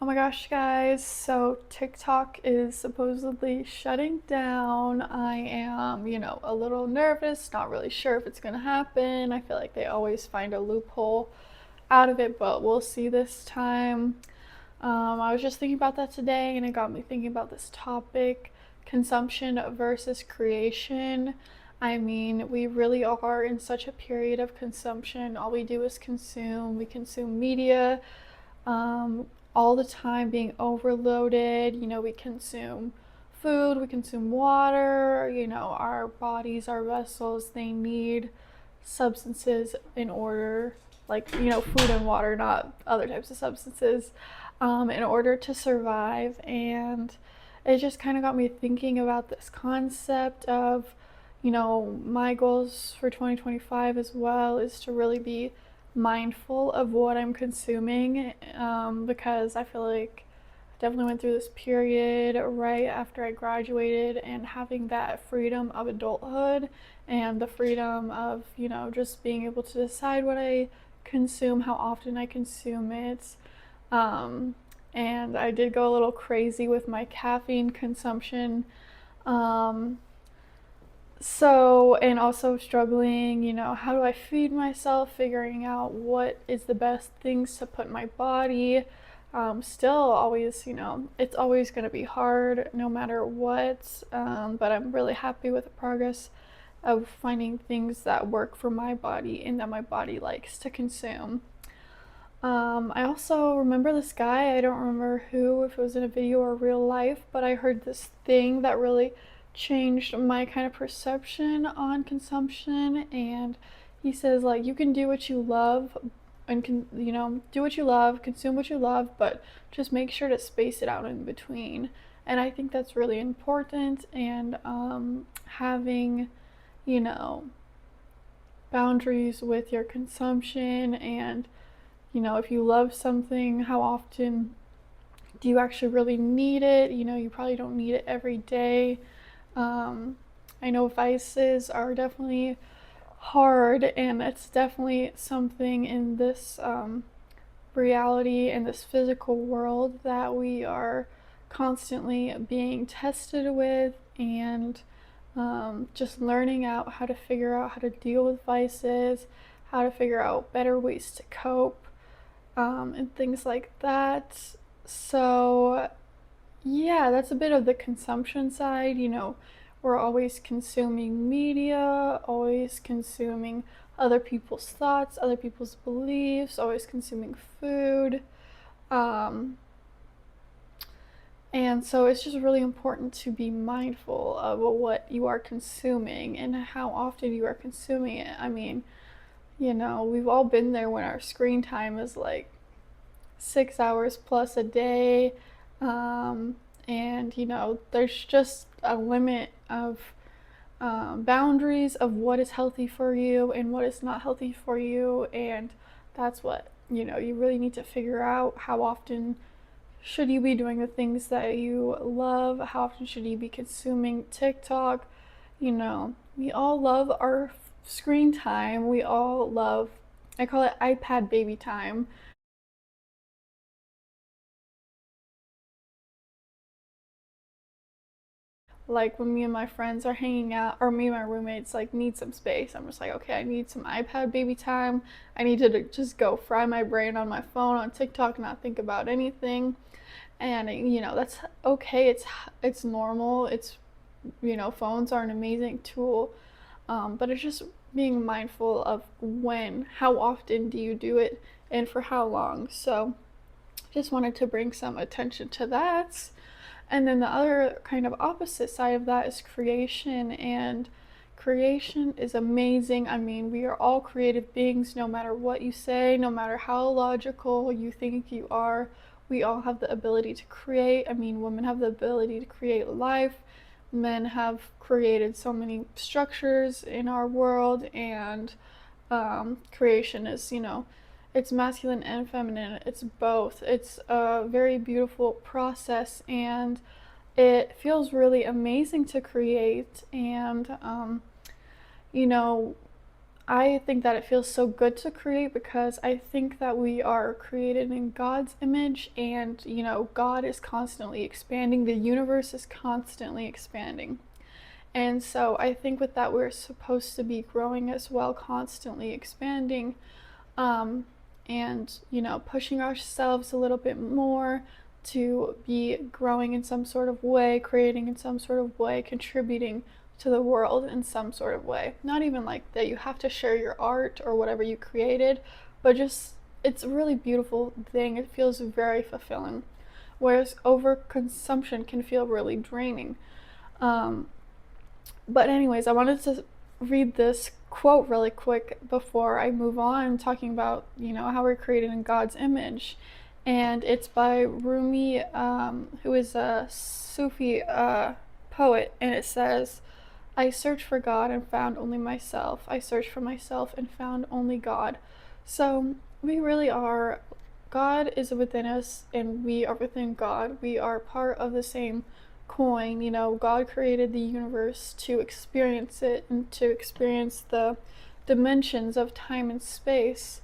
Oh my gosh, guys. So TikTok is supposedly shutting down. I am, a little nervous, not really sure if it's going to happen. I feel like they always find a loophole out of it, but we'll see this time. I was just thinking about that today, and it got me thinking about this topic, consumption versus creation. I mean, we really are in such a period of consumption. All we do is consume. We consume media, um, all the time, being overloaded. We consume food, we consume water. Our bodies, our vessels, they need substances in order, like, food and water, not other types of substances, in order to survive. And it just kind of got me thinking about this concept of, my goals for 2025 as well is to really be mindful of what I'm consuming, because I feel like I definitely went through this period right after I graduated, and having that freedom of adulthood and the freedom of, just being able to decide what I consume, how often I consume it. Um, and I did go a little crazy with my caffeine consumption. Um, and also struggling, how do I feed myself, figuring out what is the best things to put in my body. Still always, it's always going to be hard no matter what, but I'm really happy with the progress of finding things that work for my body and that my body likes to consume. I also remember this guy, I don't remember who, if it was in a video or real life, but I heard this thing that really changed my kind of perception on consumption. And he says, like, you can do what you love and do what you love, consume what you love, but just make sure to space it out in between. And I think that's really important. And having, you know, boundaries with your consumption, and if you love something, how often do you actually really need it? You probably don't need it every day. Um, I know vices are definitely hard, and it's definitely something in this reality and this physical world that we are constantly being tested with, and just learning out how to figure out how to deal with vices, how to figure out better ways to cope, and things like that. So, yeah, that's a bit of the consumption side. We're always consuming media, always consuming other people's thoughts, other people's beliefs, always consuming food. Um, and so it's just really important to be mindful of what you are consuming and how often you are consuming it. I mean, we've all been there when our screen time is like 6 hours plus a day. Um, and, there's just a limit of boundaries of what is healthy for you and what is not healthy for you. And that's what, you really need to figure out. How often should you be doing the things that you love? How often should you be consuming TikTok? We all love our screen time. We all love, I call it iPad baby time. Like when me and my friends are hanging out, or me and my roommates like need some space, I'm just like, okay, I need some iPad baby time. I need to just go fry my brain on my phone on TikTok, not think about anything. And that's okay. It's normal. It's, phones are an amazing tool, but it's just being mindful of how often do you do it, and for how long. So just wanted to bring some attention to that. And then the other kind of opposite side of that is creation. And creation is amazing. I mean, we are all creative beings, no matter what you say, no matter how logical you think you are. We all have the ability to create. I mean, women have the ability to create life. Men have created so many structures in our world, and creation is, it's masculine and feminine. It's both. It's a very beautiful process, and it feels really amazing to create. And, you know, I think that it feels so good to create because I think that we are created in God's image, and God is constantly expanding, the universe is constantly expanding. And so I think with that, we're supposed to be growing as well, constantly expanding, um, and pushing ourselves a little bit more to be growing in some sort of way, creating in some sort of way, contributing to the world in some sort of way. Not even like that you have to share your art or whatever you created, but just it's a really beautiful thing. It feels very fulfilling. Whereas overconsumption can feel really draining. Um, but anyways, I wanted to read this quote really quick before I move on, talking about how we're created in God's image, and it's by Rumi, who is a Sufi poet, and it says, "I searched for God and found only myself. I searched for myself and found only God." So we really are. God is within us, and we are within God. We are part of the same coin. God created the universe to experience it and to experience the dimensions of time and space.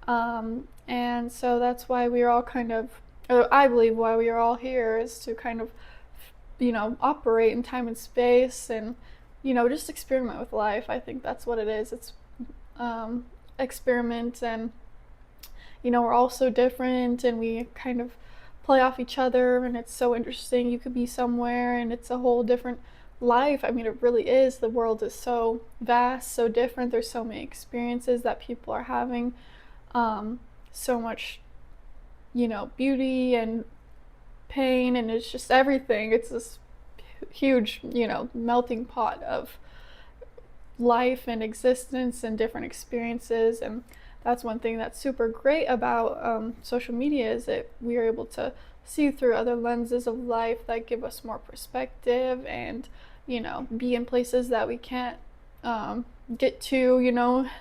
And so that's why we are all kind of, or I believe why we are all here is to kind of, operate in time and space, and, just experiment with life. I think that's what it is. It's experiment, and we're all so different, and we kind of play off each other, and it's so interesting. You could be somewhere and it's a whole different life. I mean, it really is. The world is so vast, so different. There's so many experiences that people are having, so much, beauty and pain, and it's just everything. It's this huge, melting pot of life and existence and different experiences. And that's one thing that's super great about social media, is that we are able to see through other lenses of life that give us more perspective, and be in places that we can't get to.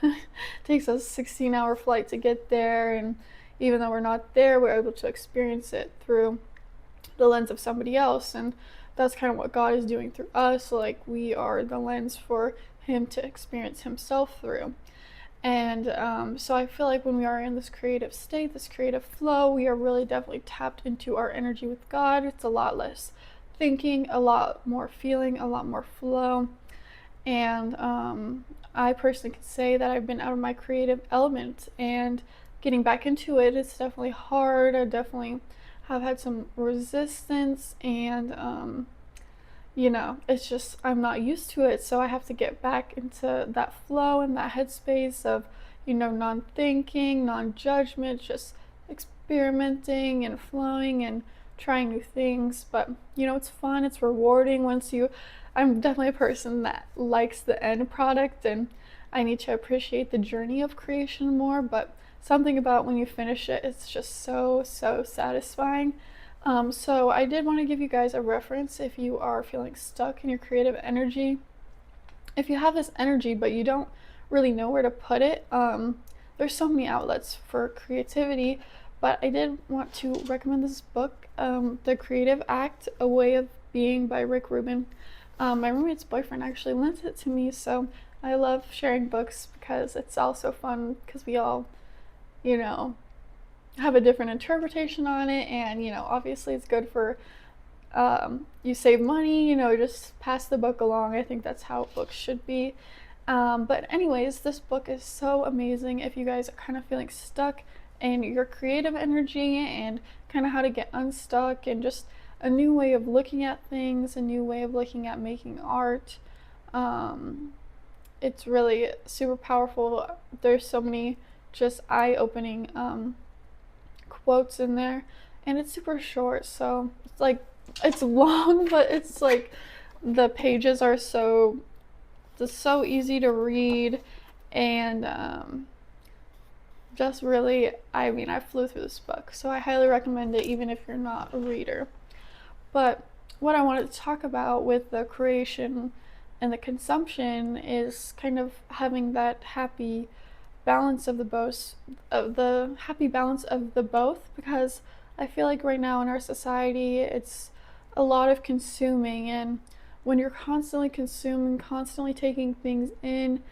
It takes us a 16-hour flight to get there, and even though we're not there, we're able to experience it through the lens of somebody else. And that's kind of what God is doing through us. Like, we are the lens for him to experience himself through. And so I feel like when we are in this creative state, this creative flow, we are really definitely tapped into our energy with God. It's a lot less thinking, a lot more feeling, a lot more flow. And I personally can say that I've been out of my creative element, and getting back into it is definitely hard. I definitely have had some resistance, and it's just I'm not used to it, so I have to get back into that flow and that headspace of, non-thinking, non-judgment, just experimenting and flowing and trying new things. But it's fun, it's rewarding once you. I'm definitely a person that likes the end product, and I need to appreciate the journey of creation more, but something about when you finish it, it's just so satisfying. So I did want to give you guys a reference if you are feeling stuck in your creative energy. If you have this energy but you don't really know where to put it, there's so many outlets for creativity, but I did want to recommend this book, The Creative Act, A Way of Being by Rick Rubin. My roommate's boyfriend actually lent it to me, so I love sharing books because it's also fun, because we all, have a different interpretation on it, and obviously it's good for you save money, just pass the book along. I think that's how books should be. But anyways, this book is so amazing if you guys are kind of feeling stuck in your creative energy, and kind of how to get unstuck, and just a new way of looking at things, a new way of looking at making art. It's really super powerful. There's so many just eye-opening quotes in there, and it's super short, so it's long, but it's like the pages are so easy to read, and just really, I mean, I flew through this book, so I highly recommend it even if you're not a reader. But what I wanted to talk about with the creation and the consumption is kind of having that happy balance of the happy balance of the both, because I feel like right now in our society it's a lot of consuming, and when you're constantly consuming, constantly taking things in,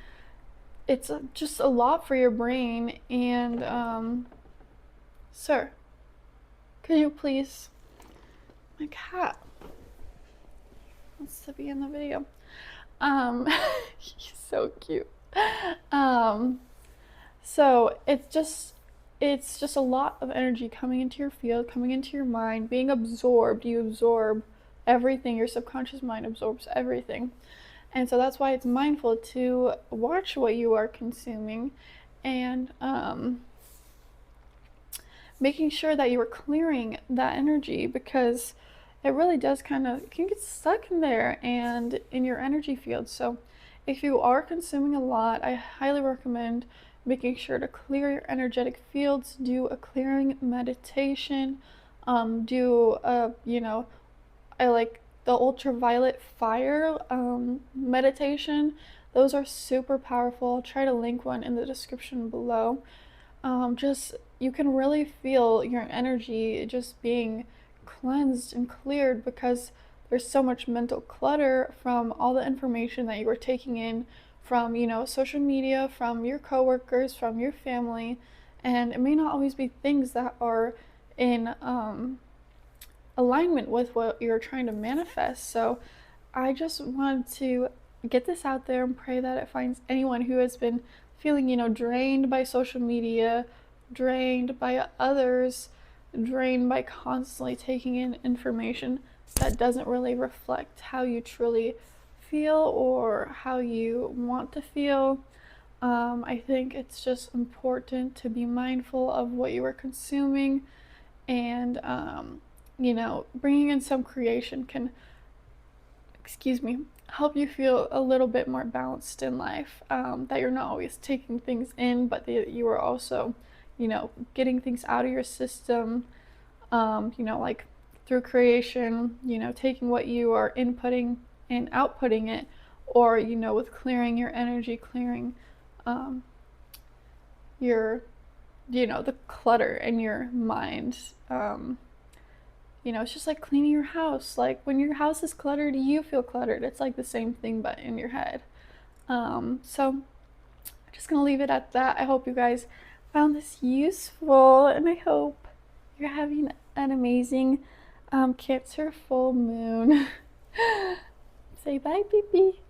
it's just a lot for your brain. And sir, could you please, my cat wants to be in the video. He's so cute. Um, so it's just a lot of energy coming into your field, coming into your mind, being absorbed. You absorb everything. Your subconscious mind absorbs everything. And so that's why it's mindful to watch what you are consuming and making sure that you are clearing that energy, because it really does kind of can get stuck in there and in your energy field. So if you are consuming a lot, I highly recommend making sure to clear your energetic fields, do a clearing meditation, do a, I like the ultraviolet fire meditation. Those are super powerful. I'll try to link one in the description below. Just you can really feel your energy just being cleansed and cleared, because there's so much mental clutter from all the information that you were taking in from, social media, from your coworkers, from your family, and it may not always be things that are in alignment with what you're trying to manifest. So I just wanted to get this out there and pray that it finds anyone who has been feeling, drained by social media, drained by others, drained by constantly taking in information that doesn't really reflect how you truly feel or how you want to feel. I think it's just important to be mindful of what you are consuming, and bringing in some creation can, excuse me, help you feel a little bit more balanced in life. That you're not always taking things in, but that you are also, getting things out of your system, like through creation, taking what you are inputting and outputting it, or, with clearing your energy, clearing your, the clutter in your mind. It's just like cleaning your house. Like when your house is cluttered, you feel cluttered. It's like the same thing, but in your head. So I'm just going to leave it at that. I hope you guys found this useful, and I hope you're having an amazing Cancer full moon. Say bye, baby.